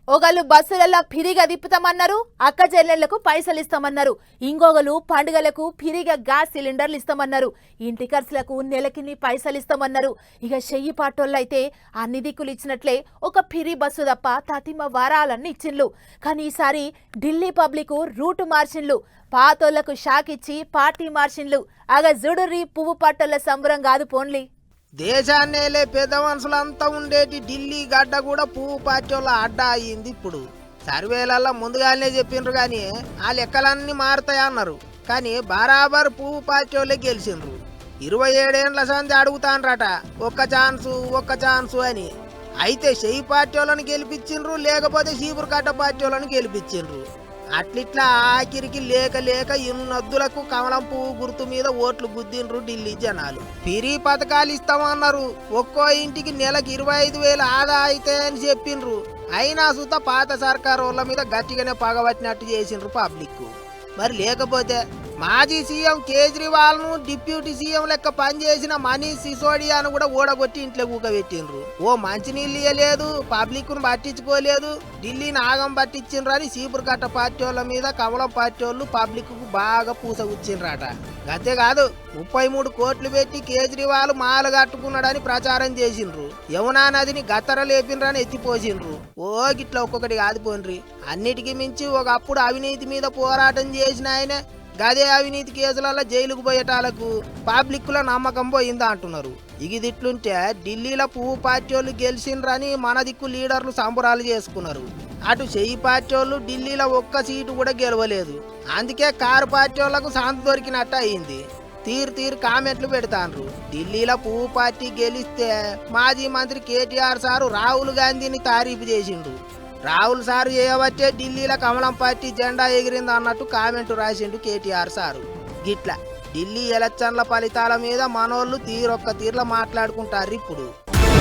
ఒకళ్ళు బస్సులలో ఫిరిగా తిప్పుతామన్నారు, అక్క చెల్లెళ్లకు పైసలు ఇస్తామన్నారు. ఇంకొకరు పండుగలకు ఫిరిగా గ్యాస్ సిలిండర్లు ఇస్తామన్నారు. ఇంటి ఖర్చులకు నెలకిన్ని పైసలు ఇస్తామన్నారు. ఇక చెయ్యి పాటోళ్ళైతే అన్ని దిక్కులు ఇచ్చినట్లే ఒక ఫిరి బస్సు తప్ప తతిమ వారాలన్నీ ఇచ్చిండ్లు. కానీ ఈసారి ఢిల్లీ పబ్లిక్ రూటు మార్చిండ్లు. పాతోళ్లకు షాక్ ఇచ్చి పార్టీ మార్చిండ్లు. అగ జుడుర్రి పువ్వు పట్టోళ్ళ సంబరం కాదు పోన్లీ. దేశాన్నేలే పెద్ద మనుషులంతా ఉండేటి ఢిల్లీ గడ్డ కూడా పువ్వు పార్టీల అడ్డా అయ్యింది. ఇప్పుడు సర్వేలల్లో ముందుగానే చెప్పిండ్రు కానీ ఆ లెక్కలన్నీ మారుతాయన్నారు. కానీ బరాబర్ పువ్వు పార్టీలే గెలిచిండ్రు. 27 ఏళ్ల సంది అడుగుతాన్రట ఒక్క ఛాన్సు అని. అయితే చెయ్యి పార్టీలను గెలిపించిండ్రు, లేకపోతే చీపురు కట్ట పార్టీలను గెలిపించిండ్రు. అట్లిట్లా ఆఖరికి లేక ఇన్నొద్దులకు కమలం పువ్వు గుర్తు మీద ఓట్లు గుద్దిండ్రు ఢిల్లీ జనాలు. పిరి పథకాలు ఇస్తామన్నారు. ఒక్కో ఇంటికి నెలకు 25,000 ఆదా అవుతాయని చెప్పిండ్రు. అయినా సుత పాత సర్కారు వాళ్ళ మీద గట్టిగానే పగబట్టినట్టు చేసిండ్రు పబ్లిక్. మరి లేకపోతే మాజీ సీఎం కేజ్రీవాల్ ను డిప్యూటీ సీఎం లెక్క పనిచేసిన మనీష్ సిసోడియాను కూడా ఓడగొట్టి ఇంట్లో కూకబెట్టిండ్రు. ఓ మంచినీళ్ళు ఇయ్యలేదు, పబ్లిక్ ను పట్టించుకోలేదు, ఢిల్లీని ఆగం పట్టించిండ్రు అని చీపురు కట్ట పార్టీ వాళ్ళ మీద కమలం పార్టీ వాళ్ళు పబ్లిక్ కు బాగా పూసగుచ్చిండ్రట. అంతేకాదు 33 కోట్లు పెట్టి కేజ్రీవాల్ మాల కట్టుకున్నాడని ప్రచారం చేసిండ్రు. యమునా నదిని గత్తర లేపిండ్రని ఎత్తిపోసిండ్రు. ఓ గిట్లా ఒక్కొక్కటి కాదుపోండ్రి. అన్నిటికీ మించి ఒకప్పుడు అవినీతి మీద పోరాటం చేసిన ఆయన గదే అవినీతి కేసులలో జైలుకు పోయేటాలకు పబ్లిక్ లో నమ్మకం పోయిందా అంటున్నారు. ఇగిదిట్లుంటే ఢిల్లీలో పువ్వు పార్టీ వాళ్ళు గెలిచిండ్రని మన దిక్కు లీడర్లు సంబరాలు చేసుకున్నారు. అటు చెయ్యి పార్టీ వాళ్ళు ఢిల్లీలో ఒక్క సీటు కూడా గెలవలేదు. అందుకే కారు పార్టీ వాళ్లకు శాంతి దొరికినట్టు అయింది. తీరు కామెంట్లు పెడతాండ్రు. ఢిల్లీలో పువ్వు పార్టీ గెలిస్తే మాజీ మంత్రి కేటీఆర్ సారు రాహుల్ గాంధీని తారీఫు చేసిండు. రాహుల్ సారు చేయబట్టే ఢిల్లీలో కమలం పార్టీ జెండా ఎగిరింది అన్నట్టు కామెంటు రాసిండు కేటీఆర్ సారు. గిట్లా ఢిల్లీ ఎలక్షన్ల ఫలితాల మీద మనోళ్ళు తీరొక్క తీర్ల మాట్లాడుకుంటారు ఇప్పుడు.